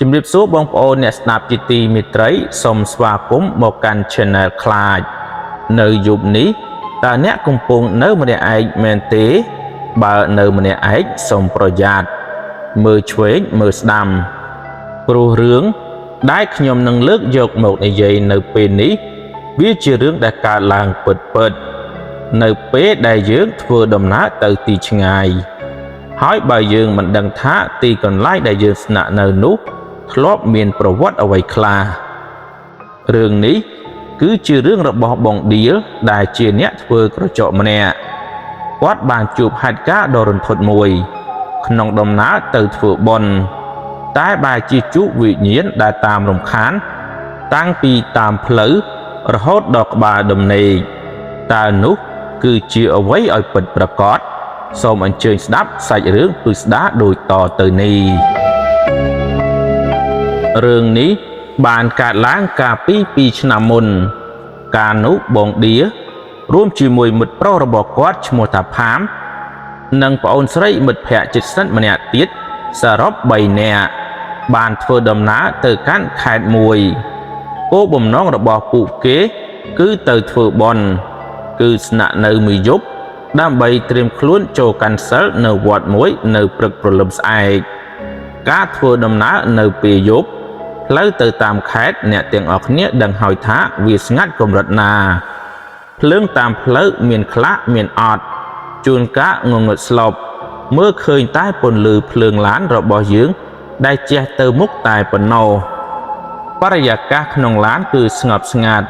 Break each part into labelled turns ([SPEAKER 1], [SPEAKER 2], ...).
[SPEAKER 1] ជំរាបសួរបងប្អូនអ្នកស្ដាប់ជាទីមេត្រីសូមស្វាគមន៍មកកាន់ Channel ខ្លាចនៅយប់នេះតើអ្នកកំពុងនៅម្នាក់ឯងមែនទេបើនៅម្នាក់ឯងសូមប្រយ័ត្នមើលឆ្វេងមើលស្ដាំព្រោះរឿងដែលខ្ញុំនឹងលើកយកមកនិយាយនៅពេលនេះវាជារឿងដែលកើតឡើងពិតៗនៅពេលដែលយើងធ្វើដំណើរទៅទីឆ្ងាយហើយបើយើងមិនដឹងថាទីកន្លែងដែលយើងស្នាក់នៅនោះធ្លាប់មានប្រវត្តិអ្វីខ្លះរឿងនេះគឺជារឿងរបស់បងឌៀលដែលជាអ្នកធ្វើក្រចកម្នាក់គាត់បានជួបហេតុការណ៍ដ៏រន្ធត់មួយក្នុងដំណើរទៅធ្វើបុណ្យតែបែរជាជួបវិញ្ញាណដែលតាមរំខានតាំងពីតាមផ្លូវរហូតដល់ក្បាលដំណេកតើនោះគឺជាអ្វីឲ្យពិតប្រាកដសូមអញ្ជើញស្ដាប់សាច់រឿងពិស្ដារដូចតទៅនេះរឿងនេះបានកើតឡើងកាលពី2ឆ្នាំមុនកាលនោះបងឌៀរួមជាមួយមិត្តប្រុសរបស់គាត់ឈ្មោះថាផាមនិងប្អូនស្រីមិត្តភក្តិជិតស្និទ្ធម្នាក់ទៀតសរុប3នាក់បានធ្វើដំណើរទៅកាន់ខេត្តមួយគោលបំណងរបស់ពួកគេគឺទៅធ្វើបុណ្យគឺស្នាក់នៅមួយយប់ដើម្បីត្រៀមខ្លួនចូលកាន់សីលនៅវត្តមួយនៅព្រឹកព្រលឹមស្អែកការធ្វើដំណើរនៅពេលយប់ផ្លូវទៅតាមខេត្តអ្នកទាំងអស់គ្នាដឹងហើយថាវាស្ងាត់កម្រិតណាភ្លើងតាមផ្លូវមានខ្លះមានអត់ជួនកាលងងឹតស្លុបមើលឃើញតែពន្លឺភ្លើងឡានរបស់យើងដែលជះទៅមុខតែប៉ុណ្ណោះបរិយាកាសក្នុងឡានគឺស្ងប់ស្ងាត់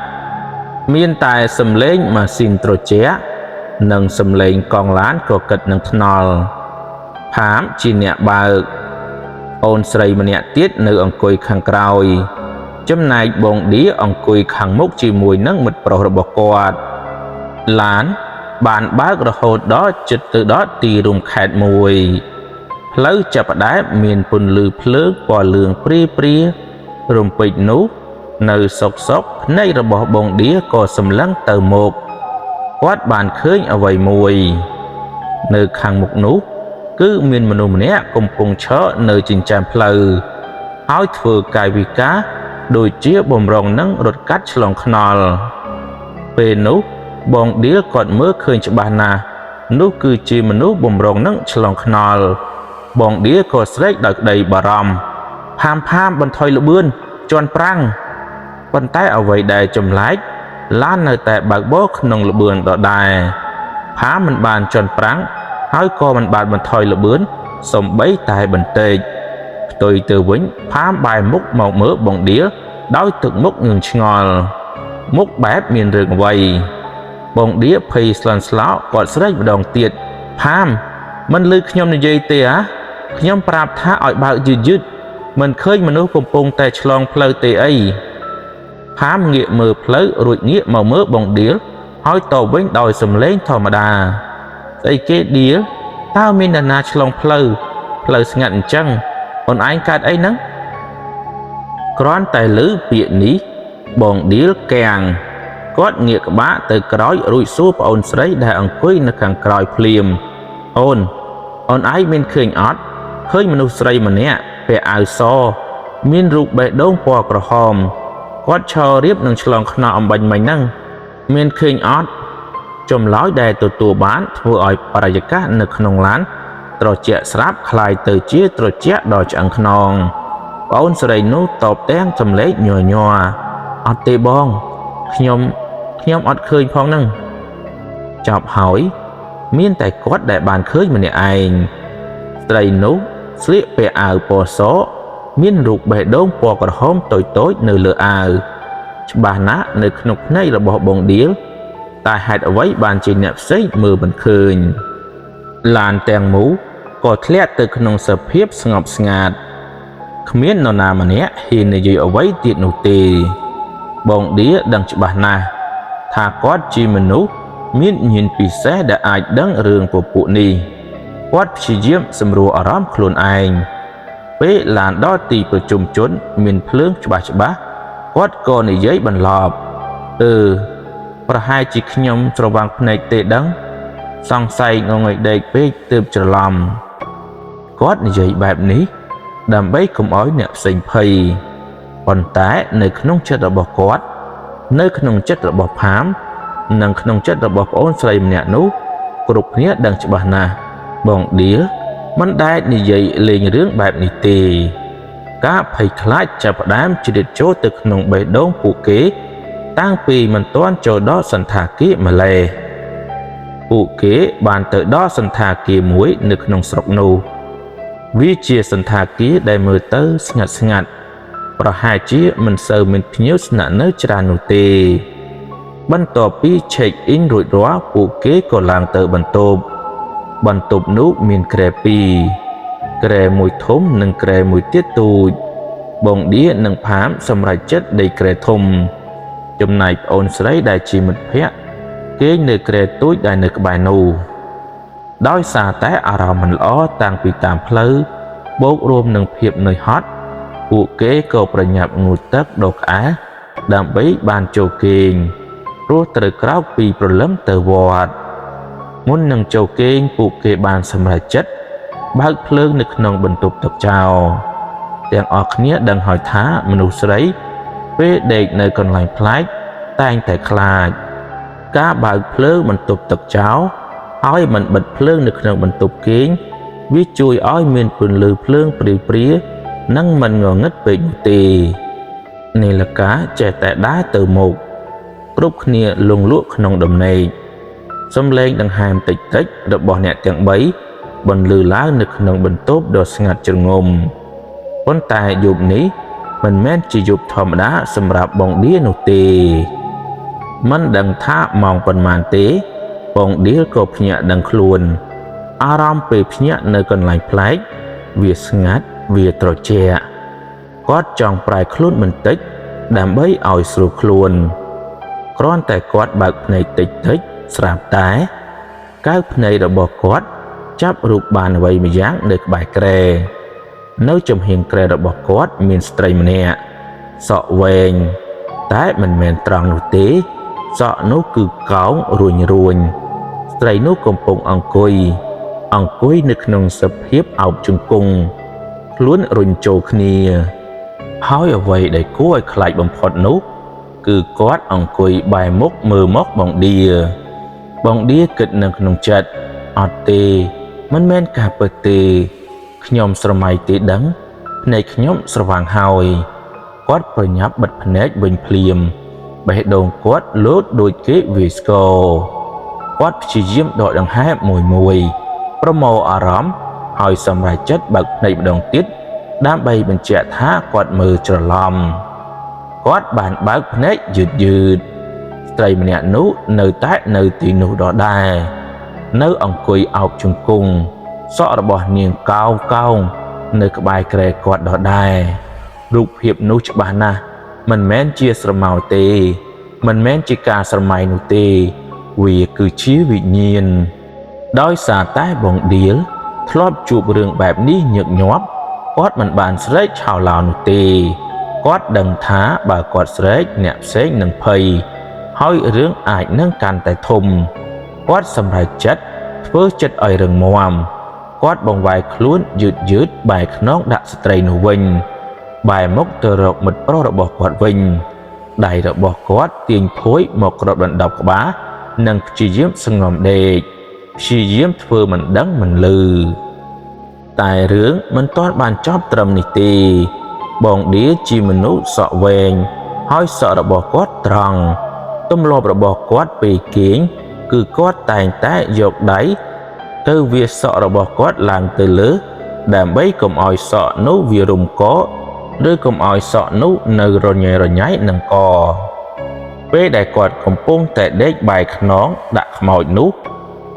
[SPEAKER 1] មានតែសំឡេងម៉ាស៊ីនត្រជាក់និងសំឡេងកង់ឡានក៏គិតនឹងថ្នល់ផាមជាអ្នកបើកអូនស្រីម្នាក់ទៀតនៅអង្គុយខាងក្រោយចំណែកបងឌីអង្គុយខាងមុខជាមួយនឹងមិត្តប្រុសរបស់គាត់ឡានបានបើករហូតដល់ជិតទៅដល់ទីរួមខេត្តមួយផ្លូវចាប់ផ្ដើមមានពន្លឺភ្លើងពណ៌លឿងព្រារំពេចនោះនៅសុកភ្នែករបស់បងឌីក៏សម្លឹងទៅមុខគាត់បានឃើញអ្វីមួយនៅខាងមុខនោះគឺមានមនុស្សម្នាក់កំពុងឈរនៅចិញ្ចើមផ្លូវហើយធ្វើកាយវិការដូចជាបំរុងនឹងរត់កាត់ឆ្លងថ្នល់ពេលនោះបងឌៀលគាត់មើលឃើញច្បាស់ណាស់នោះគឺជាមនុស្សបំរុងនឹងឆ្លងថ្នល់បងឌៀលក៏ស្រែកដោយក្តីបារម្ភផាមបន្ថយល្បឿនជន់ប្រាំងប៉ុន្តែអ្វីដែលចម្លែកឡាននៅតែបើកបរក្នុងល្បឿនដដែលផាមមិនបានជន់ប្រាំងហើយក៏មិនបានបន្ថយល្បឿនសំបីតែបន្តិចផ្ទុយទៅវិញផាមបែរមុខមកមើលបងឌៀលដោយទឹកមុខងឿងឆ្ងល់មុខបែបមានរឿងអ្វីបងឌៀលភ័យស្លន់ស្លោគាត់ស្រែកម្ដងទៀតផាមមិនឮខ្ញុំនិយាយទេខ្ញុំប្រាប់ថាឲ្យបើកយឺតមិនឃើញមនុស្សកំពុងតែឆ្លងផ្លូវទេអីផាមងាកមើលផ្លូវរួចងាកមកមើលបងឌៀលហើយតបវិញដោយសំឡេងធម្មតាស្អីគេឌៀលតើមាននរណាឆ្លងផ្លូវស្ងាត់អញ្ចឹងអូនឯងកើតអីហ្នឹងគ្រាន់តែឮពាក្យនេះបងឌៀលកាំងគាត់ងាកក្បាលទៅក្រោយរួចសួរប្អូនស្រីដែលអង្គុយនៅខាងក្រោយភ្លាមអូនឯងមានឃើញអត់ឃើញមនុស្សស្រីម្នាក់ពាក់អាវសមានរូបបេះដូងពណ៌ក្រហមគាត់ឈររៀបនឹងឆ្លងខ្នល់អំបញ្ញមិញហ្នឹងមានឃើញអត់ចម្លើយដែលទទួលបានធ្វើឲ្យបរិយាកាសនៅក្នុងឡានត្រជាក់ស្រាប់คล้ายទៅជាត្រជាក់ដល់ឆ្អឹងខ្នងប្អូនស្រីនោះតបទាំងសំឡេងញ័រអត់ទេបងខ្ញុំអត់ឃើញផងហ្នឹងចប់ហើយមានតែគាត់ដែលបានឃើញម្នាក់ឯងស្រីនោះស្លៀកពាក់អាវពណ៌សមានរូបបេះដូងពណ៌ក្រហមតូចនៅលើអាវច្បាស់ណាស់នៅក្នុងភ្នែករបស់បងឌៀលតែហេតុអ្វីបានជាអ្នកផ្សេងមើលមិនឃើញឡានទាំងមូលក៏ធ្លាក់ទៅក្នុងសភាពស្ងប់ស្ងាត់គ្មាននរណាម្នាក់ហ៊ាននិយាយអ្វីទៀតនោះទេបងឌៀដឹងច្បាស់ណាស់ថាគាត់ជាមនុស្សមានញាណពិសេសដែលអាចដឹងរឿងពពួកនេះគាត់ព្យាយាមសម្រួលអារម្មណ៍ខ្លួនឯងពេលឡានដល់ទីប្រជុំជនមានភ្លើងច្បាស់គាត់ក៏និយាយបន្លប់ប្រហែលជាខ្ញុំច្រវាំងភ្នែកទេដឹងសង្ស័យងងុយដេកពេកទើបច្រឡំគាត់និយាយបែបនេះ ដើម្បីកុំឲ្យអ្នកផ្សេងភ័យប៉ុន្តែនៅក្នុងចិត្តរបស់គាត់នៅក្នុងចិត្តរបស់ផាមនិងក្នុងចិត្តរបស់ប្អូនស្រីម្នាក់នោះគ្រប់គ្នាដឹងច្បាស់ណាស់បងឌៀលមិនដែលនិយាយលេងរឿងបែបនេះទេការភ័យខ្លាចចាប់ផ្ដើមជ្រៀតចូលទៅក្នុងបេះដូងពួកគេតាំងពីមិនទាន់ចូលដល់សន្តាគារម្លេះពួកគេបានទៅដល់សន្តាគារមួយនៅក្នុងស្រុកនោះវាជាសន្តាគារដែលមើលទៅស្ងាត់ប្រហែលជាមិនសូវមានភ្ញៀវស្នាក់នៅច្រើននោះទេបន្ទាប់ពី check in រួចរាល់ពួកគេក៏ឡើងទៅបន្ទប់នោះមានគ្រែ2គ្រែមួយធំនិងគ្រែមួយទៀតទូចបងឌៀនិងផាមសម្រេចចិត្តដេកគ្រែធំចំណែកប្អូនស្រីដែលជាមិត្តភក្តិគេនៅគ្រែទូចដែលនៅក្បែរនោះដោយសារតែអារម្មណ៍មិនល្អតាំងពីតាមផ្លូវបូករួមនឹងភាពនឿយហត់ពួកគេក៏ប្រញាប់ងូតទឹកដកក្អែដើម្បីបានចូលគេងព្រោះត្រូវក្រោកពីព្រលឹមទៅវត្តមុននឹងចូលគេងពួកគេបានសម្រេចចិត្តបើកភ្លើងនៅក្នុងបន្ទប់ទឹកចោលទាំងអស់គ្នាដឹងហើយថាមនុស្សស្រីពេលដេកនៅកន្លែងប្លែកតែងតែខ្លាចការបើកភ្លើងបន្ទប់ទឹកចោលហើយមិនបិទភ្លើងនៅក្នុងបន្ទប់គេងវាជួយឲ្យមានពន្លឺភ្លើងព្រានិងមិនងងឹតពេកនោះទេនាឡិកាចេះតែដើរទៅមុខគ្រប់គ្នាលងលក់ក្នុងដំណេកសំឡេងដង្ហើមតិចរបស់អ្នកទាំង3បន្លឺឡើងនៅក្នុងបន្ទប់ដ៏ស្ងាត់ជ្រងំប៉ុន្តែយប់នេះមិនមែនជាយប់ធម្មតាសម្រាប់បងឌៀនោះទេមិនដឹងថាម៉ោងប៉ុន្មានទេបងឌៀក៏ភ្ញាក់ដឹងខ្លួនអារម្មណ៍ពេលភ្ញាក់នៅកន្លែងប្លែកវាស្ងាត់វាត្រជាក់គាត់ចង់ប្រែខ្លួនបន្តិចដើម្បីឲ្យស្រួលខ្លួនគ្រាន់តែគាត់បើកភ្នែកតិចស្រាប់តែកៅភ្នែករបស់គាត់ចាប់រូបបានអ្វីម្យ៉ាងនៅក្បែរគ្រែនៅចំហៀងគ្រែរបស់គាត់មានស្ត្រីម្នាក់សក់វែងតែមិនមែនត្រង់នោះទេសក់នោះគឺកោងរួញស្ត្រីនោះកំពុងអង្គុយនៅក្នុងសភាពអោបជង្គង់ខ្លួនរុញចូលគ្នាហើយអ្វីដែលគួរឲ្យខ្លាចបំផុតនោះគឺគាត់អង្គុយបែរមុខមើលមកបងឌៀគិតនៅក្នុងចិត្តអត់ទេមិនមែនការពិតទេខ្ញុំស្រមៃទេដឹងភ្នែកខ្ញុំស្រវាំងហើយគាត់ប្រញាប់បិទភ្នែកវិញភ្លាមបេះដូងគាត់លោតដូចគេវាយស្គរគាត់ព្យាយាមដកដង្ហើមមួយប្រមូលអារម្មណ៍ហើយសម្រេចចិត្តបើកភ្នែកម្ដងទៀតដើម្បីបញ្ជាក់ថាគាត់មើលច្រឡំគាត់បានបើកភ្នែកយឺតស្ត្រីម្នាក់នោះនៅទីនោះដដែលនៅអង្គុយអោបជង្គង់សក់របស់នាងកោងនៅក្បែរគ្រែគាត់ដដែលរូបភាពនោះច្បាស់ណាស់មិនមែនជាស្រមោលទេមិនមែនជាការស្រមៃនោះទេវាគឺជាវិញ្ញាណដោយសារតែបងឌៀលធ្លាប់ជួបរឿងបែបនេះញឹកញាប់គាត់មិនបានស្រែកឆោឡោនោះទេគាត់ដឹងថាបើគាត់ស្រែកអ្នកផ្សេងនឹងភ័យហើយរឿងអាចនឹងកាន់តែធំគាត់សម្រេចចិត្តធ្វើចិត្តឲ្យរឹងមាំគាត់បង្វែរខ្លួនយឺតបែរខ្នងដាក់ស្ត្រីនោះវិញបែរមុខទៅរកមិត្តប្រុសរបស់គាត់វិញដៃរបស់គាត់ទាញភួយមកគ្របដណ្ដប់ក្បាលនិងព្យាយាមសង្ងំដេកព្យាយាមធ្វើមិនដឹងមិនឮតែរឿងមិនទាន់បានចប់ត្រឹមនេះទេបងឌៀជាមនុស្សសក់វែងហើយសក់របស់គាត់ត្រង់ទម្លាប់របស់គាត់ពេលគេងគឺគាត់តែងតែយកដៃទៅវាសក់របស់គាត់ឡើងទៅលើដើម្បីកុំឲ្យសក់នោះវារុំកឬកុំឲ្យសក់នោះនៅរញ៉េរញ៉ៃនឹងកពេលដែលគាត់កំពុងតែដេកបែរខ្នងដាក់ខ្មោចនោះ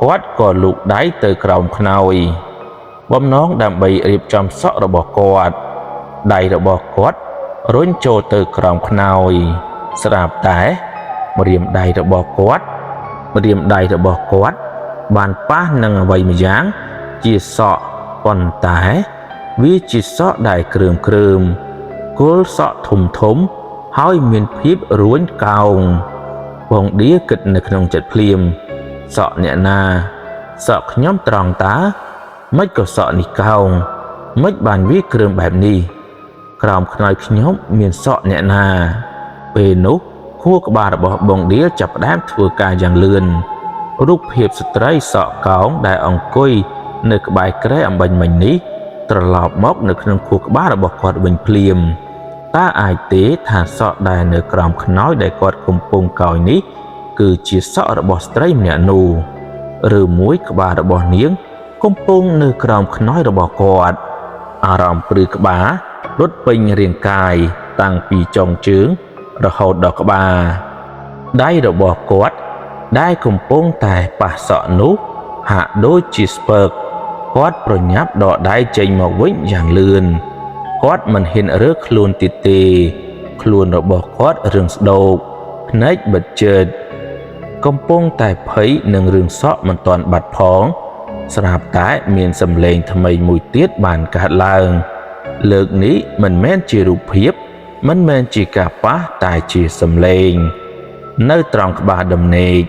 [SPEAKER 1] គាត់ក៏លូកដៃទៅក្រោមខ្នើយបំណងដើម្បីរៀបចំសក់របស់គាត់ដៃរបស់គាត់រុញចូលទៅក្រោមខ្នើយស្រាប់តែម្រាមដៃរបស់គាត់បានប៉ះនឹងអ្វីម្យ៉ាងជាសក់ប៉ុន្តែវាជាសក់ដែលគ្រើមគល់សក់ធំហើយមានភាពរួញកោងបងឌៀគិតនៅក្នុងចិត្តភ្លាមសក់អ្នកណាសក់ខ្ញុំត្រង់តើមិនក៏សក់នេះកោង មិនបានវាគ្រឿងបែបនេះក្រោមខ្នើយខ្ញុំមានសក់អ្នកណាពេលនោះខួរក្បាលរបស់បងឌៀលចាប់ផ្ដើមធ្វើការយ៉ាងលឿនរូបភាពស្ត្រីសក់កោងដែលអង្គុយនៅក្បែរគ្រែអំបញ្ញមិញនេះត្រឡប់មកនៅក្នុងខួរក្បាលរបស់គាត់វិញភ្លាមតើអាចទេថាសក់ដែលនៅក្រោមខ្នើយដែលគាត់កំពុងកោយនេះគឺជាសក់របស់ស្ត្រីម្នាក់នោះឬមួយក្បាលរបស់នាងកំពុងនៅក្រោមខ្នើយរបស់គាត់អារម្មណ៍ព្រឺក្បាលរត់ពេញរាងកាយតាំងពីចុងជើងរហូតដល់ក្បាលដៃរបស់គាត់ដែលកំពុងតែប៉ះសក់នោះហាក់ដូចជាស្ពើកគាត់ប្រញាប់ដកដៃចេញមកវិញយ៉ាងលឿនគាត់មិនហ៊ានរើខ្លួនទៀតទេខ្លួនរបស់គាត់រឿងស្ដោកភ្នែកបិទជិតកំពុងតែភ័យនឹងរឿងសក់មិនទាន់បាត់ផងស្រាប់តែមានសំឡេងថ្មីមួយទៀតបានកើតឡើងលើកនេះមិនមែនជារូបភាពមិនមែនជាការប៉ះតែជាសំឡេងនៅត្រង់ក្បាលដំណេក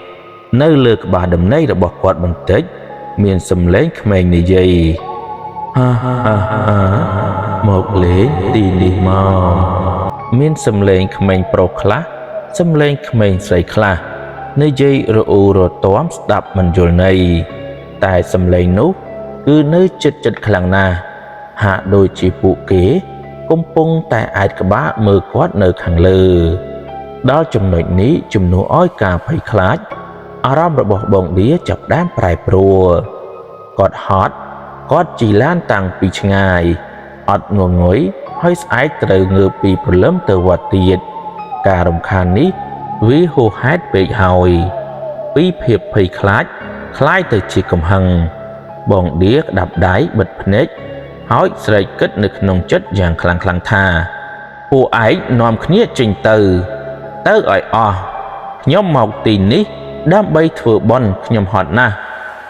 [SPEAKER 1] នៅលើក្បាលដំណេករបស់គាត់បន្តិចមានសំឡេងក្មេងនិយាយហាមកលេងទីនេះមកមានសំឡេងក្មេងប្រុសខ្លះសំឡេងក្មេងស្រីខ្លះនិយាយរអ៊ូរទាំស្ដាប់មិនយល់ន័យតែសំឡេងនោះគឺនៅជិតខ្លាំងណាស់ហាក់ដូចជាពួកគេកំពុងតែអាចក្បាលមើលគាត់នៅខាងលើដល់ចំណុចនេះជំនួសឲ្យការភ័យខ្លាចអារម្មណ៍របស់បងឌៀចាប់ផ្ដើមប្រែប្រួលគាត់ហត់គាត់ជិះឡានតាំងពីឆ្ងាយអត់ងងុយហើយស្អែកត្រូវងើបពីព្រលឹមទៅវត្តទៀតការរំខាននេះវាហួសហេតុពេកហើយពីភាពភ័យខ្លាចคล้ายទៅជាកំហឹងបងឌៀក្តាប់ដៃបិទភ្នែកហើយស្រែកគិតនៅក្នុងចិត្តយ៉ាងខ្លាំងថាពួកឯងនាំគ្នាចេញទៅឲ្យអស់ខ្ញុំមកទីនេះដើម្បីធ្វើបុណ្យខ្ញុំហត់ណាស់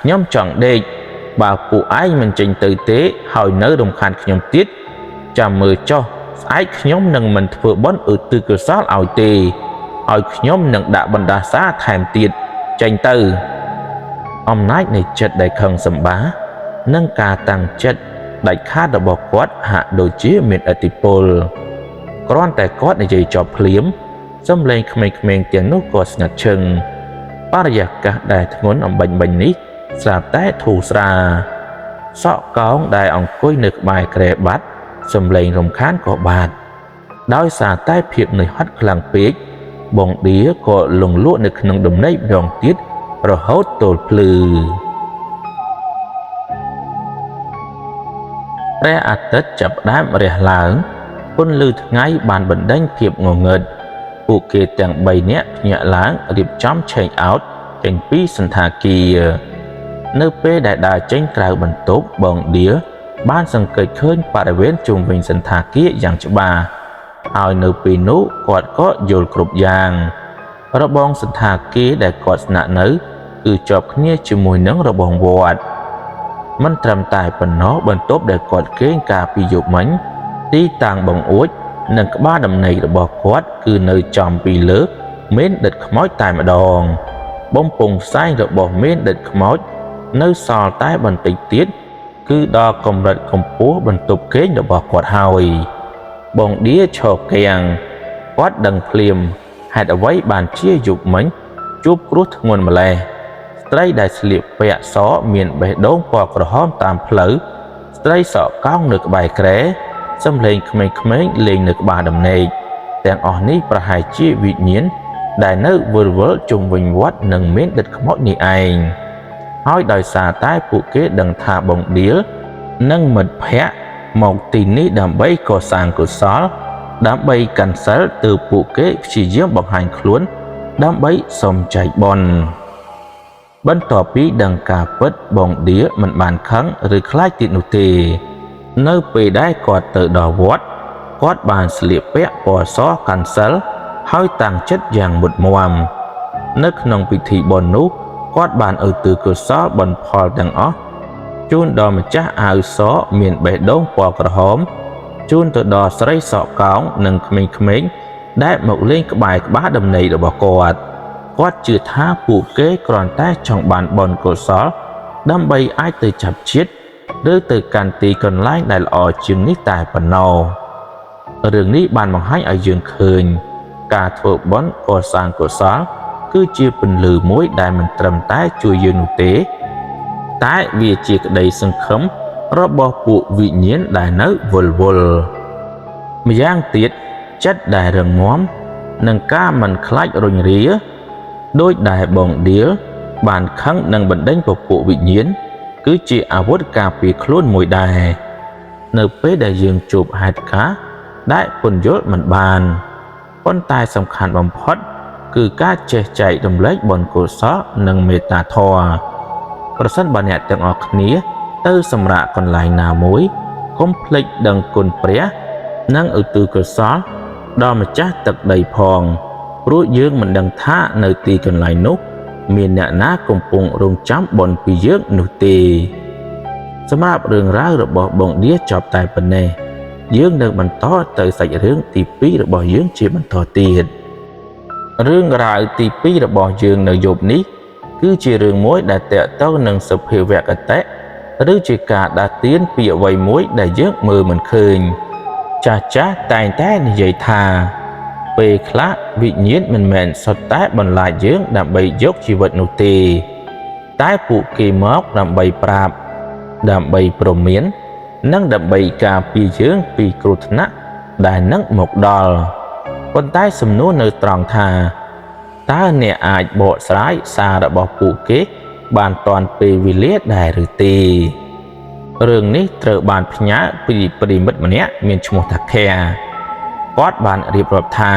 [SPEAKER 1] ខ្ញុំចង់ដេកបើពួកឯងមិនចេញទៅទេហើយនៅរំខានខ្ញុំទៀតចាំមើលចុះស្អែកខ្ញុំនឹងមិនធ្វើបុណ្យឧទ្ទិសកុសលឲ្យទេឲ្យខ្ញុំនឹងដាក់បណ្ដាសាថែមទៀតចេញទៅអំណាចនៃចិត្តដែលខឹងសម្បានិងការតាំងចិត្តដាច់ខាតរបស់គាត់ហាក់ដូចជាមានឥទ្ធិពលគ្រាន់តែគាត់និយាយចប់ភ្លាមសំឡេងក្មេងៗទាំងនោះក៏ស្ងាត់ឈឹងបរិយាកាសដែលធ្ងន់អំបញ្ញនេះស្រាប់តែធូរស្រាលសក់កោងដែលអង្គុយនៅក្បែរគ្រែបាត់សំឡេងរំខានក៏បាត់ដោយសារតែភាពនឿយហត់ខ្លាំងពេកបងឌៀក៏លងលក់នៅក្នុងដំណេកម្ដងទៀតរហូតទល់ភ្លឺព្រះអាទិត្យចាប់ផ្ដើមរះឡើងពន្លឺថ្ងៃបានបណ្ដេញភាពងងឹតពួកគេទាំង3នាក់ភ្ញាក់ឡើងរៀបចំឆេកអោតចេញពីសន្តាគារនៅពេលដែលដើរចេញក្រៅបន្ទប់បងឌៀបានសង្កេតឃើញបរិវេណជុំវិញសន្តាគារយ៉ាងច្បាស់ហើយនៅពេលនោះគាត់ក៏យល់គ្រប់យ៉ាងរបងសន្តាគារដែលគាត់ស្នាក់នៅគឺជាប់គ្នាជាមួយនឹងរបងវត្តមិនត្រឹមតែប៉ុណ្ណោះបន្ទប់ដែលគាត់គេងកាលពីយប់មិញទីតាំងបង្អួចនិងក្បាលដំណេករបស់គាត់គឺនៅចំពីលើមេនដិតខ្មោចតែម្ដងបំពង់ផ្សែងរបស់មេនដិតខ្មោចនៅសល់តែបន្តិចទៀតគឺដល់កម្រិតកម្ពស់បន្ទប់គេងរបស់គាត់ហើយបងឌៀឈរគាំងគាត់ដឹងភ្លាមហេតុអ្វីបានជាយប់មិញជួបគ្រោះធ្ងន់ម្ល៉េះស្ត្រីដែលស្លៀកពាក់សមានបេះដូងពណ៌ក្រហមតាមផ្លូវស្ត្រីសក់កោងនៅក្បែរគ្រែសំឡេងក្មេងៗលេងនៅក្បាលដំណេកទាំងអស់នេះប្រហែលជាវិញ្ញាណដែលនៅវិលវល់ជុំវិញវត្តនិងមានដិតខ្មោចនេះឯងហើយដោយសារតែពួកគេដឹងថាបងឌៀលនិងមិត្តភ័ក្តិមកទីនេះដើម្បីកសាងកុសលដើម្បីកាន់សិលទើបពួកគេព្យាយាមបង្ហាញខ្លួនដើម្បីសុំចែកបុណ្យបន្ទាប់ពីដឹងការពិតបងឌៀមិនបានខឹងឬខ្លាចទៀតនោះទេនៅពេលដែលគាត់ទៅដល់វត្តគាត់បានស្លៀកពាក់ពណ៌សកាន់សិលហើយតាំងចិត្តយ៉ាងមុតមមនៅក្នុងពិធីបុណ្យនោះគាត់បានឧទ្ទិសកុសលបុណ្យផលទាំងអស់ជូនដល់ម្ចាស់អាវសមានបេះដូងពណ៌ក្រហមជូនទៅដល់ស្រីសក់កោងនិងក្មេងៗដែលមកលេងក្បែរក្បាលដំណេករបស់គាត់ជឿថាពួកគេគ្រាន់តែចង់បានបុណ្យកុសលដើម្បីអាចទៅចាប់ជាតិ ឬទៅកាន់ទីកន្លែងដែលល្អជាងនេះតែប៉ុណ្ណោះរឿងនេះបានបង្ហាញឲ្យយើងឃើញការធ្វើបុណ្យកសាងកុសលគឺជាពន្លឺមួយដែលមិនត្រឹមតែជួយយើងនោះទេតែវាជាក្តីសង្ឃឹមរបស់ពួកវិញ្ញាណដែលនៅវិលវល់ម្យ៉ាងទៀតចិត្តដែលរឹងមាំនិងការមិនខ្លាចរុញរាដោយដែលបងឌៀលបានខឹងនឹងបណ្ដេញពពួកវិញ្ញាណគឺជាអាវុធការពារខ្លួនមួយដែរនៅពេលដែលយើងជួបហេតុការណ៍ដែលពន្យល់មិនបានប៉ុន្តែសំខាន់បំផុតគឺការចេះចែករំលែកបុណ្យកុសលនិងមេត្តាធម៌ប្រសិនបើអ្នកទាំងអស់គ្នាទៅសម្រាកកន្លែងណាមួយកុំភ្លេចដឹងគុណព្រះនិងឧទ្ទិសកុសលដល់ម្ចាស់ទឹកដីផងព្រោះយើងមិនដឹងថានៅទីកន្លែងនោះមានអ្នកណាកំពុងរងចាំបុណ្យពីយើងនោះទេសម្រាប់រឿងរ៉ាវរបស់បងឌៀចប់តែប៉ុណ្ណេះយើងនឹងបន្តទៅសាច់រឿងទី2របស់យើងជាបន្តទៀតរឿងរ៉ាវទី2របស់យើងនៅយប់នេះគឺជារឿងមួយដែលទាក់ទងនឹងសភាវគតិឬជាការដាស់តឿនពីអ្វីមួយដែលយើងមើលមិនឃើញចាស់តែងតែនិយាយថាពេលខ្លះវិញ្ញាណមិនមែនសុទ្ធតែបន្លាចយើងដើម្បីយកជីវិតនោះទេតែពួកគេមកដើម្បីប្រាប់ដើម្បីព្រមាននិងដើម្បីការពារយើងពីគ្រោះថ្នាក់ដែលនឹងមកដល់ប៉ុន្តែសំណួរនៅត្រង់ថាតើអ្នកអាចបកស្រាយសាររបស់ពួកគេបានទាន់ពេលវេលាដែរឬទេរឿងនេះត្រូវបានផ្ញើពីប្រិមិត្តម្នាក់មានឈ្មោះថាខែគាត់បានរៀបរាប់ថា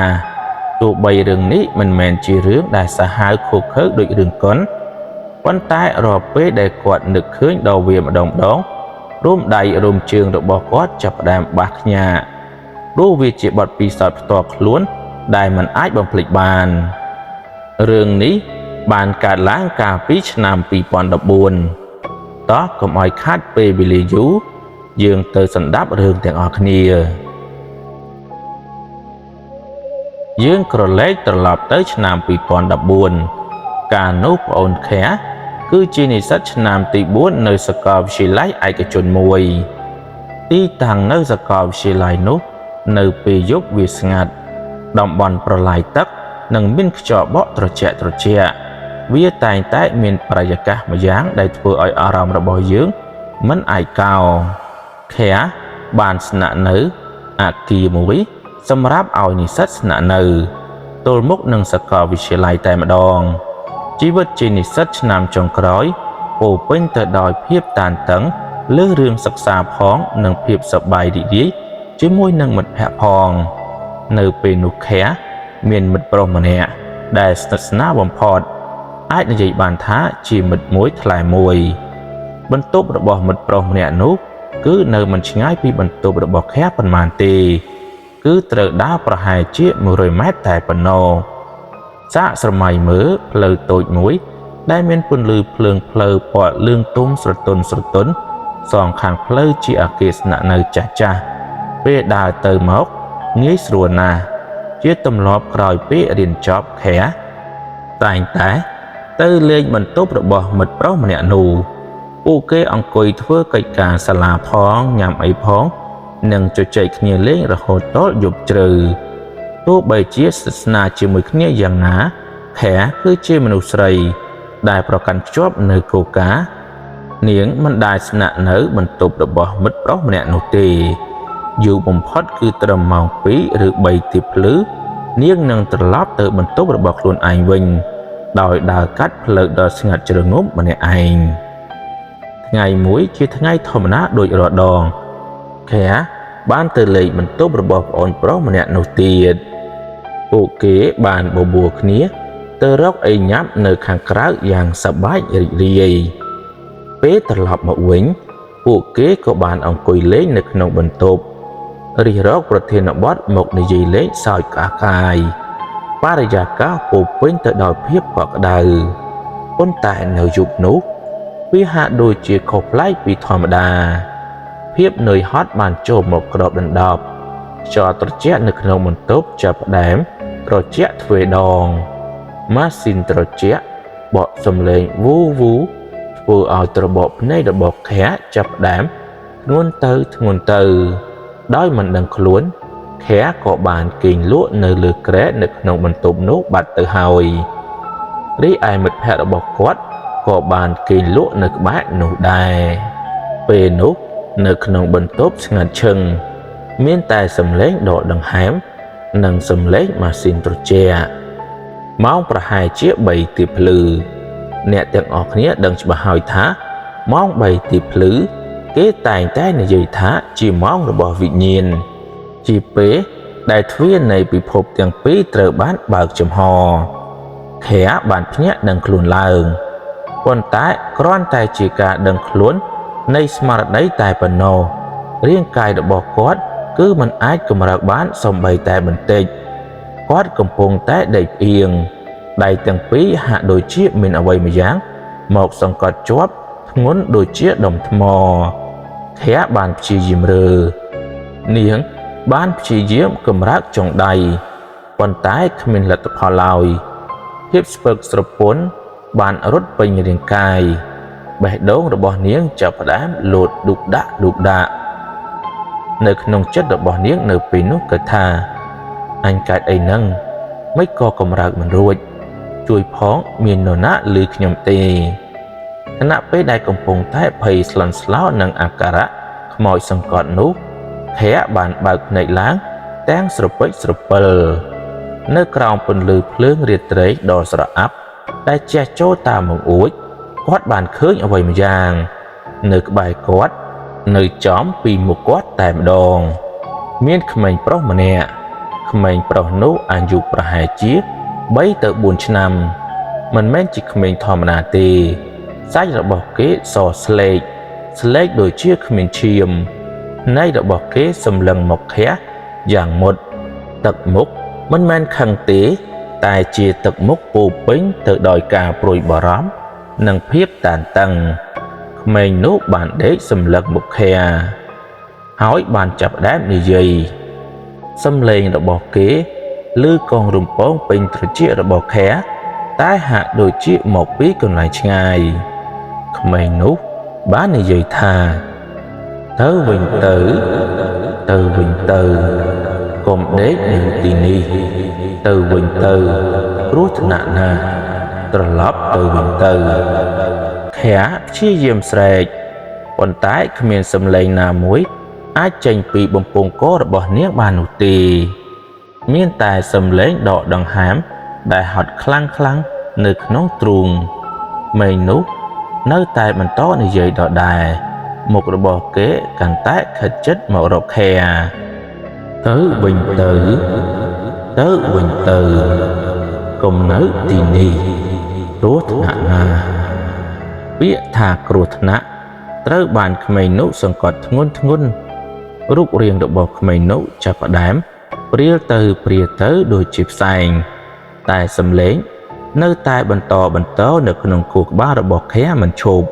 [SPEAKER 1] ទោះបីរឿងនេះមិនមែនជារឿងដែលសាហាវឃោឃៅដូចរឿងកុនប៉ុន្តែរាល់ពេលដែលគាត់នឹកឃើញដល់វាម្ដងរួមដៃរួមជើងរបស់គាត់ចាប់ផ្ដើមបាសខ្ញាក់ព្រោះវាជាបទពិសោធន៍ផ្ទាល់ខ្លួនដែលមិនអាចបំភ្លេចបានរឿងនេះបានកើតឡើងកាលពីឆ្នាំ2014តោះកុំឲ្យខាតពេលវេលាយូរយើងទៅស្ដាប់រឿងទាំងអស់គ្នាយើងក្រឡេកត្រឡប់ទៅឆ្នាំ2014កាលនោះប្អូនខែគឺជានិស្សិតឆ្នាំទី4នៅសាកលវិទ្យាល័យឯកជនមួយទីតាំងនៅសាកលវិទ្យាល័យនោះនៅពេលយប់វាស្ងាត់តំបន់ប្រឡាយទឹកនិងមានខ្យល់បក់ត្រជាក់វាតែងតែមានបរិយាកាសម្យ៉ាងដែលធ្វើឲ្យអារម្មណ៍របស់យើងមិនឯកោខែបានស្នាក់នៅអគារមួយសម្រាប់ឲ្យនិស្សិតស្នាក់នៅទល់មុខនឹងសាកលវិទ្យាល័យតែម្ដងជីវិតជានិស្សិតឆ្នាំចុងក្រោយពោរពេញទៅដោយភាពតានតឹងលើរឿងសិក្សាផងនិងភាពសប្បាយរីករាយជាមួយនឹងមិត្តភ័ក្តិផងនៅពេលនោះខែមានមិត្តប្រុសម្នាក់ដែលស្និទ្ធស្នាលបំផុតអាចនិយាយបានថាជាមិត្តមួយថ្លៃមួយបន្ទប់របស់មិត្តប្រុសម្នាក់នោះគឺនៅមិនឆ្ងាយពីបន្ទប់របស់ខែប៉ុន្មានទេគឺត្រូវដើរប្រហែលជា100ម៉ែត្រតែប៉ុណ្ណោះសាកស្រមៃមើលផ្លូវតូចមួយដែលមានពន្លឺភ្លើងផ្លូវពណ៌លឿងទុំស្រទន់សងខាងផ្លូវជាអគារស្នាក់នៅចាស់ពេលដើរទៅមកងាយស្រួលណាស់ជាទម្លាប់ក្រោយពេលរៀនចប់ខែតែងតែទៅលេងបន្ទប់របស់មិត្តប្រុសម្នាក់នោះពួកគេអង្គុយធ្វើកិច្ចការសាលាផងញ៉ាំអីផងនិងជជែកគ្នាលេងរហូតដល់យប់ជ្រៅទោះបីជាស្និទ្ធស្នាលជាមួយគ្នាយ៉ាងណាខែគឺជាមនុស្សស្រីដែលប្រកាន់ខ្ជាប់នៅគោលការណ៍នាងមិនដែលស្នាក់នៅបន្ទប់របស់មិត្តប្រុសម្នាក់នោះទេយូរបំផុតគឺត្រឹមម៉ោង2ឬ3ទៀបភ្លឺនាងនឹងត្រឡប់ទៅបន្ទប់របស់ខ្លួនឯងវិញដោយដើរកាត់ផ្លូវដ៏ស្ងាត់ជ្រងំម្នាក់ឯងថ្ងៃមួយជាថ្ងៃធម្មតាដូចរាល់ដងខែបានទៅលេងបន្ទប់របស់ប្អូនប្រុសម្នាក់នោះទៀតពួកគេបានបបួលគ្នាទៅរកអីញ៉ាំនៅខាងក្រៅយ៉ាងសប្បាយរីករាយពេលត្រឡប់មកវិញពួកគេក៏បានអង្គុយលេងនៅក្នុងបន្ទប់រិះរកប្រធានបទមកនិយាយលេងសើចក្អាកកាយបរិយាកាសពោរពេញទៅដោយភាពកក់ក្ដៅប៉ុន្តែនៅយប់នោះវាហាក់ដូចជាខុសប្លែកពីធម្មតាភាពនឿយហត់បានចូលមកគ្របដណ្ដប់ខ្យល់ត្រជាក់នៅក្នុងបន្ទប់ចាប់ផ្ដើមត្រជាក់ទ្វេដងម៉ាស៊ីនត្រជាក់បក់សំឡេងវូ ធ្វើឲ្យត្របកភ្នែករបស់ខែចាប់ផ្ដើមធ្ងន់ទៅដោយមិនដឹងខ្លួនខែក៏បានគេងលក់នៅលើគ្រែនៅក្នុងបន្ទប់នោះបាត់ទៅហើយរីឯមិត្តភ័ក្តិរបស់គាត់ក៏បានគេងលក់នៅក្បែរនោះដែរពេលនោះនៅក្នុងបន្ទប់ស្ងាត់ឈឹងមានតែសំឡេងដកដង្ហើមនិងសំឡេងម៉ាស៊ីនត្រជាក់ម៉ោងប្រហែលជា3ទៀបភ្លឺអ្នកទាំងអស់គ្នាដឹងច្បាស់ហើយថាម៉ោង3ទៀបភ្លឺគេតែងតែនិយាយថាជាម៉ោងរបស់វិញ្ញាណជាពេលដែលទ្វារនៃពិភពទាំងពីរត្រូវបានបើកចំហខែបានភ្ញាក់ដឹងខ្លួនឡើងប៉ុន្តែគ្រាន់តែជាការដឹងខ្លួននៃស្មារតីតែប៉ុណ្ណោះរាងកាយរបស់គាត់គឺមិនអាចកម្រើកបានសូម្បីតែបន្តិចគាត់កំពុងតែដេកផ្អៀងដៃទាំងពីរហាក់ដូចជាមានអ្វីម្យ៉ាងមកសង្កត់ជាប់ធ្ងន់ដូចជាដុំថ្មខែបានព្យាយាមរើនាងបានព្យាយាមកម្រើកចុងដៃប៉ុន្តែគ្មានលទ្ធផលឡើយភាពស្ពើកស្រពន់បានរត់ពេញរាងកាយបេះដូងរបស់នាងចាប់ផ្ដើមលោតឌុកដាក់នៅក្នុងចិត្តរបស់នាងនៅពេលនោះគិតថាអញកើតអីហ្នឹងមិនក៏កម្រើកមិនរួចជួយផងមាននរណាឮខ្ញុំទេខណៈពេលដែលកំពុងតែភ័យស្លន់ស្លោនឹងអាការៈខ្មោចសង្កត់នោះខែបានបើកភ្នែកឡើងទាំងស្រពេចស្រពិលនៅក្រោមពន្លឺភ្លើងរាត្រីដ៏ស្រអាប់ដែលជះចូលតាមបង្អួចគាត់បានឃើញអ្វីម្យ៉ាងនៅក្បែរគាត់នៅចំពីមុខគាត់តែម្ដងមានក្មេងប្រុសម្នាក់ក្មេងប្រុសនោះអាយុប្រហែលជា3ទៅ4ឆ្នាំមិនមែនជាក្មេងធម្មតាទេសាច់របស់គេសស្លេកដូចជាគ្មានឈាមន័យរបស់គេសម្លឹងមុខខះយ៉ាងមុតទឹកមុខមិនមែនខឹងទេតែជាទឹកមុខពោពេញទៅដោយការព្រួយបារម្ភនិងភាពតានតឹងក្មេងនោះបានដេកសម្លឹងមុខខែហើយបានចាប់ផ្ដើមនិយាយសំឡេងរបស់គេឮកងរំពងពេញត្រចៀករបស់ខែតែហាក់ដូចជាមកពីកន្លែងឆ្ងាយក្មេងនោះបាននិយាយថាទៅវិញទៅកុំដេកនៅទីនេះទៅវិញទៅគ្រោះថ្នាក់ណាស់ត្រឡប់ទៅវិញទៅខែព្យាយាមស្រែកប៉ុន្តែគ្មានសំឡេងណាមួយអាចចេញពីបំពង់ករបស់នាងបាននោះទេមានតែសំឡេងដកដង្ហើមដែលហត់ខ្លាំងនៅក្នុងទ្រូងមេឃនោះនៅតែបន្តនិយាយដដែលមុខរបស់គេកាន់តែខិតជិតមករកខែទៅវិញទៅកុំនៅទីនេះគ្រោះថ្នាក់ណាស់ពាក្យថាគ្រោះថ្នាក់ត្រូវបានក្មេងនោះសង្កត់ធ្ងន់រូបរាងរបស់ក្មេងនោះចាប់ផ្ដើមព្រាលទៅដូចជាផ្សែងតែសំឡេងនៅតែបន្តនៅក្នុងខួរក្បាលរបស់ខែមិនឈប់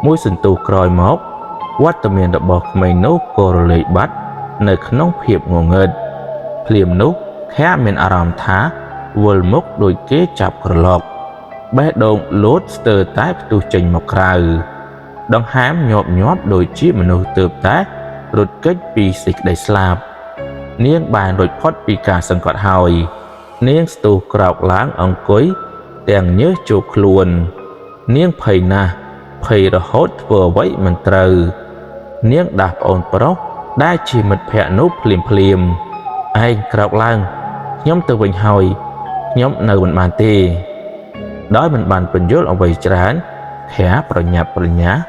[SPEAKER 1] មួយសន្ទុះក្រោយមកវត្តមានរបស់ក្មេងនោះក៏រលាយបាត់នៅក្នុងភាពងងឹតភ្លាមនោះខែមានអារម្មណ៍ថាវល់មុខដូចគេចាប់ក្រឡុកបេះដូងលោតស្ទើរតែផ្ទុះចេញមកក្រៅដង្ហើមញាប់ដូចជាមនុស្សទើបតែរត់គេចពីសេចក្តីស្លាប់នាងបានរួចផុតពីការសង្កត់ហើយនាងស្ទុះក្រោកឡើងអង្គុយទាំងញើសជោគខ្លួននាងភ័យណាស់ភ័យរហូតធ្វើអ្វីមិនត្រូវនាងដាស់ប្អូនប្រុសដែលជាមិត្តភក្តិនោះភ្លាមឯងក្រោកឡើងខ្ញុំទៅវិញហើយខ្ញុំនៅមិនបានទេដោយមិនបានពន្យល់អ្វីច្រើនខែប្រញាប់ប្រញាល់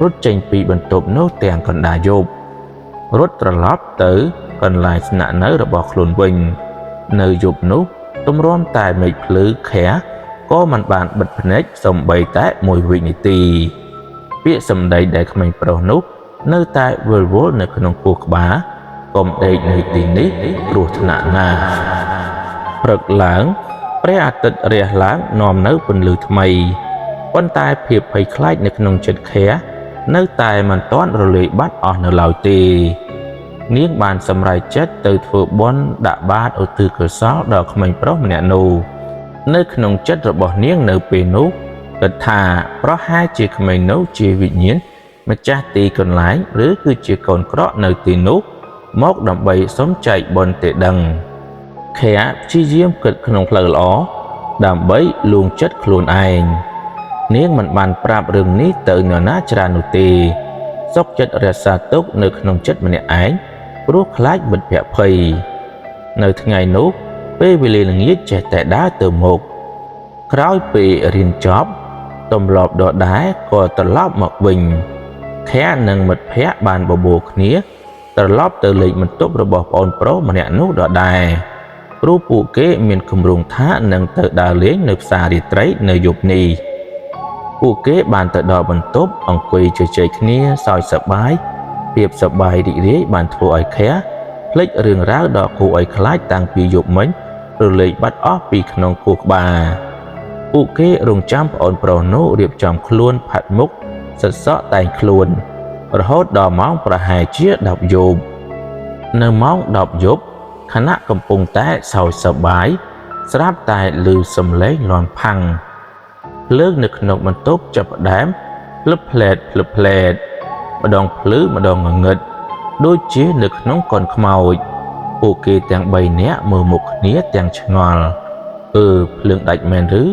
[SPEAKER 1] រត់ចេញពីបន្ទប់នោះទាំងកណ្ដាលយប់រត់ត្រឡប់ទៅកន្លែងស្នាក់នៅរបស់ខ្លួនវិញនៅយប់នោះទម្រាំតែមេឃភ្លឺខែក៏មិនបានបិទភ្នែកសូម្បីតែមួយវិនាទីពាក្យសម្ដីដែលក្មេងប្រុសនោះនៅតែវល់នៅក្នុងពោះក្បាលកុំដេកនៅទីនេះគ្រោះថ្នាក់ណាស់ព្រឹកឡើងព្រះអាទិត្យរះឡើងនាំនៅពន្លឺថ្មីប៉ុន្តែភាពភ័យខ្លាចនៅក្នុងចិត្តខែនៅតែមិនទាន់រលាយបាត់អស់នៅឡើយទេនាងបានសម្រេចចិត្តទៅធ្វើបុណ្យដាក់បាតឧទ្ទិសកុសលដល់ក្មេងប្រុសម្នាក់នោះនៅក្នុងចិត្តរបស់នាងនៅពេលនោះ គិតថាប្រហែលជាក្មេងនោះជាវិញ្ញាណម្ចាស់ទីកន្លែងឬគឺជាកូនក្រក់នៅទីនោះមកដើម្បីសុំចែកបុណ្យទេដឹងខែព្យាយាមគិតក្នុងផ្លូវល្អដើម្បីលួងចិត្តខ្លួនឯងនាងមិនបានប្រាប់រឿងនេះទៅនរណាច្រើននោះទេសុខចិត្តរក្សាទុកនៅក្នុងចិត្តម្នាក់ឯងព្រោះខ្លាចមិត្តភក្តិភ័យនៅថ្ងៃនោះពេលវេលាល្ងាចចេះតែដើរទៅមុខក្រោយពេលរៀនចប់ទម្លាប់ដដែលក៏ត្រឡប់មកវិញខែនិងមិត្តភក្តិបានបបួលគ្នាត្រឡប់ទៅលេខបន្ទប់របស់ប្អូនប្រុសម្នាក់នោះដដែលព្រោះពួកគេមានគម្រោងថានឹងទៅដើរលេងនៅផ្សាររាត្រីនៅយប់នេះពួកគេបានទៅដល់បន្ទប់អង្គុយជជែកគ្នាសើចសប្បាយភាពសប្បាយរីករាយបានធ្វើឲ្យខែភ្លេចរឿងរ៉ាវដ៏គួរឲ្យខ្លាចតាំងពីយប់មិញរលែកបាត់អស់ពីក្នុងខួរក្បាលពួកគេរងចាំប្អូនប្រុសនោះរៀបចំខ្លួនផាត់មុខសិតសក់តែងខ្លួនរហូតដល់ម៉ោងប្រហែលជា10យប់នៅម៉ោង10យប់ខណៈកំពុងតែសើចសប្បាយស្រាប់តែឮសំឡេងលាន់ផាំងភ្លើងនៅក្នុងបន្ទប់ចាប់ផ្ដើមភ្លឹបភ្លែតម្ដងភ្លឺម្ដងងងឹតដូចជានៅក្នុងកូនខ្មោចពួកគេទាំង3នាក់មើលមុខគ្នាទាំងឆ្ងល់ភ្លើងដាច់មែនឬ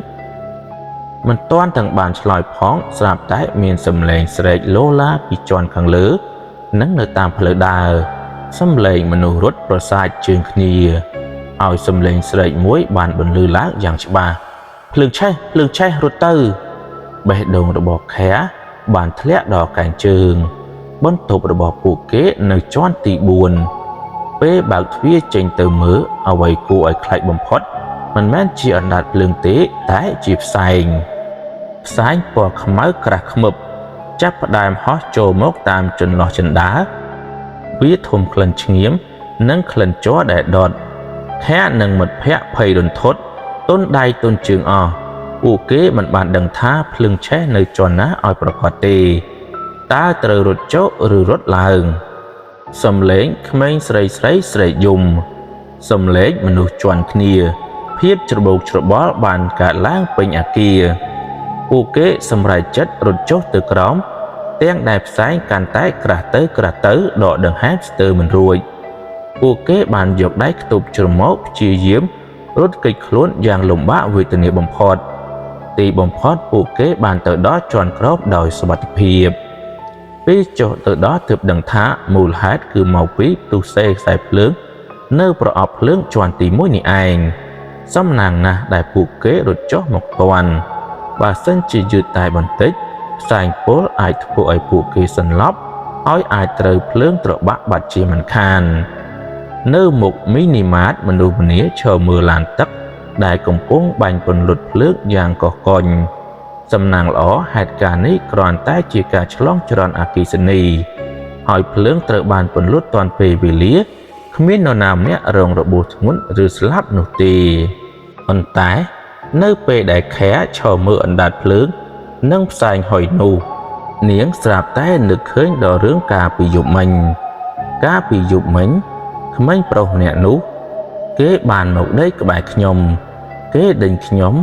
[SPEAKER 1] មិនទាន់ទាំងបានឆ្លើយផងស្រាប់តែមានសំឡេងស្រែកឡូឡាពីជាន់ខាងលើនិងនៅតាមផ្លូវដើរសំឡេងមនុស្សរត់ប្រសាទជើងគ្នាឲ្យសំឡេងស្រែកមួយបានបន្លឺឡើងយ៉ាងច្បាស់ភ្លើងឆេះរត់ទៅបេះដូងរបស់ខែបានធ្លាក់ដល់កែងជើងបន្ទប់របស់ពួកគេនៅជាន់ទី4ពេលបើកទ្វារចេញទៅមើលអ្វីគួរឲ្យខ្លាចបំផុតមិនមែនជាអណ្ដាតភ្លើងទេតែជាផ្សែងពណ៌ខ្មៅក្រាស់ខ្មឹបចាប់ផ្ដើមហោះចូលមកតាមចន្លោះចណ្ដាលវាធំក្លិនឆ្ងៀមនិងក្លិនជ័រដែលដុតខែនិងមិត្តភក្តិភ័យរន្ធត់ទន់ដៃទន់ជើងអស់ពួកគេមិនបានដឹងថាភ្លើងឆេះនៅជាន់ណាឲ្យប្រកបទេតើត្រូវរត់ចុះឬរត់ឡើងសំឡេងក្មេងស្រីស្រែកយំសំឡេងមនុស្សជាន់គ្នាភាពច្របូកច្របល់បានកើតឡើងពេញអាគារពួកគេសម្រេចចិត្តរត់ចុះទៅក្រោមទាំងដែលផ្សែងកាន់តែក្រាស់ទៅដកដង្ហើមស្ទើរមិនរួចពួកគេបានយកដៃខ្ទប់ច្រមុះព្យាយាមរត់គេចខ្លួនយ៉ាងលំបាកវេទនាបំផុតទីបំផុតពួកគេបានទៅដល់ជាន់ក្រោមដោយសុវត្ថិភាពពេលចុះទៅដល់ទើបដឹងថាមូលហេតុគឺមកពីផ្ទុះសេខ្សែភ្លើងនៅប្រអប់ភ្លើងជាន់ទី1នេះឯងសំណាងណាស់ដែលពួកគេរត់ចុះមកទាន់បើសិនជាយឺតតែបន្តិចផ្សែងពុលអាចធ្វើឲ្យពួកគេសន្លប់ឲ្យអាចត្រូវភ្លើងត្របាក់បាត់ជាមិនខាននៅមុខមីនីម៉ាតមនុស្សម្នាឈរមើលឡានទឹកដែលកំពុងបាញ់ពន្លត់ភ្លើងយ៉ាងកកកុញសំណាងល្អហេតុការណ៍នេះគ្រាន់តែជាការឆ្លងចរន្តអគ្គិសនីហើយភ្លើងត្រូវបានពន្លត់ទាន់ពេលវេលាគ្មាននរណាម្នាក់រងរបួសធ្ងន់ឬស្លាប់នោះទេប៉ុន្តែនៅពេលដែលខែឈរមើលអណ្ដាតភ្លើងនិងផ្សែងហុយនោះនាងស្រាប់តែនឹកឃើញដល់រឿងកាលពីយប់មិញក្មេងប្រុសម្នាក់នោះគេបានមកដេកក្បែរខ្ញុំគេដេញខ្ញុំ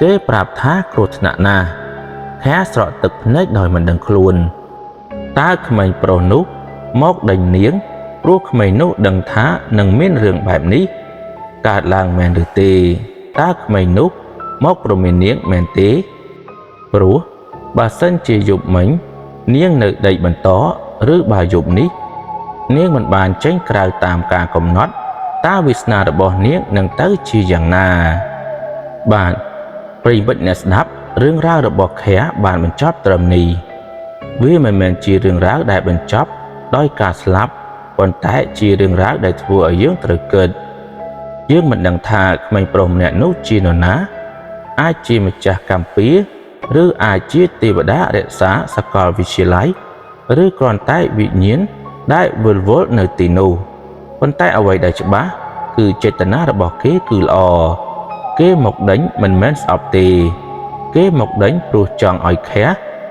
[SPEAKER 1] គេប្រាប់ថាគ្រោះថ្នាក់ណាស់ខែស្រក់ទឹកភ្នែកដោយមិនដឹងខ្លួនតើក្មេងប្រុសនោះមកដេញនាងព្រោះក្មេងនោះដឹងថានឹងមានរឿងបែបនេះកើតឡើងមែនឬទេតើក្មេងនោះមកព្រមាននាងមែនទេព្រោះបើសិនជាយប់មិញនាងនៅដេកបន្តឬបើយប់នេះនាងមិនបានចេញក្រៅតាមការកំណត់តើវាសនារបស់នាងនឹងទៅជាយ៉ាងណាបាទប្រិយមិត្តអ្នកស្ដាប់រឿងរ៉ាវរបស់ខែបានបញ្ចប់ត្រឹមនេះវាមិនមែនជារឿងរ៉ាវដែលបញ្ចប់ដោយការស្លាប់ប៉ុន្តែជារឿងរ៉ាវដែលធ្វើឲ្យយើងត្រូវគិតយើងមិនដឹងថាក្មេងប្រុសម្នាក់នោះជានរណាអាចជាម្ចាស់កម្មពៀឬអាចជាទេវតារក្សាសាកលវិទ្យាល័យឬគ្រាន់តែវិញ្ញាណដែលវិលវល់នៅទីនោះប៉ុន្តែអ្វីដែលច្បាស់គឺចេតនារបស់គេគឺល្អគេមកដេញមិនមែនស្អប់ទេគេមកដេញព្រោះចង់ឲ្យខែ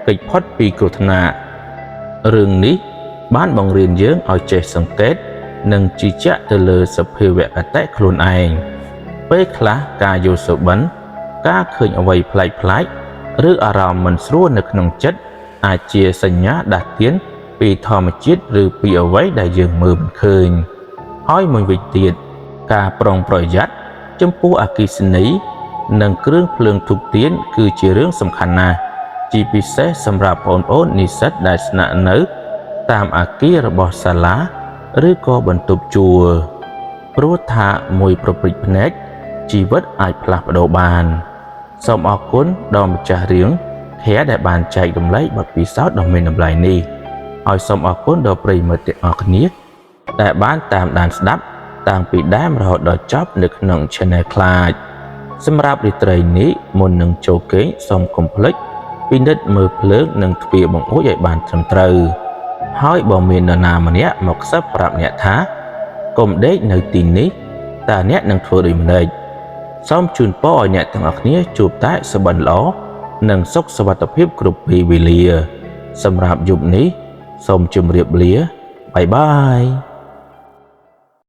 [SPEAKER 1] គេចផុតពីគ្រោះថ្នាក់រឿងនេះបានបង្រៀនយើងឲ្យចេះសង្កេតនិងជឿជាក់ទៅលើសភាវគតិខ្លួនឯងពេលខ្លះការយល់សុបិនការឃើញអ្វីប្លែក ឬអារម្មណ៍មិនស្រួលនៅក្នុងចិត្តអាចជាសញ្ញាដាស់តឿនពីធម្មជាតិឬពីអ្វីដែលយើងមើលមិនឃើញហើយមួយវិញទៀតការប្រុងប្រយ័ត្នចំពោះអគ្គិសនីនិងគ្រឿងភ្លើងធូបទៀនគឺជារឿងសំខាន់ណាស់ជាពិសេសសម្រាប់បងប្អូននិស្សិតដែលស្នាក់នៅតាមអគាររបស់សាលាឬក៏បន្ទប់ជួលព្រោះថាមួយប្រព្រឹត្តភ្នែកជីវិតអាចផ្លាស់ប្ដូរបានសូមអរគុណដល់ម្ចាស់រឿងខែដែលបានចែករំលែកបទពិសោធន៍ដ៏មានតម្លៃនេះហើយសូមអរគុណដល់ប្រិយមិត្តទាំងអស់គ្នាដែលបានតាមដានស្ដាប់តាំងពីដើមរហូតដល់ចប់នៅក្នុង Channel ខ្លាចសម្រាប់រាត្រីនេះមុននឹងចូលគេងសូមកុំភ្លេចពិនិត្យមើលភ្លើងនិងទ្វារបង្អួចឲ្យបានត្រឹមត្រូវហើយបើមាននរណាម្នាក់មកខ្សឹបប្រាប់អ្នកថាកុំដេកនៅទីនេះតើអ្នកនឹងធ្វើដូចម្តេចសូមជូនពរឲ្យអ្នកទាំងអស់គ្នាជួបតែសុបិនល្អនិងសុខសុវត្ថិភាពគ្រប់ពេលវេលាសម្រាប់យប់នេះសូមជម្រាបលាបាយបាយ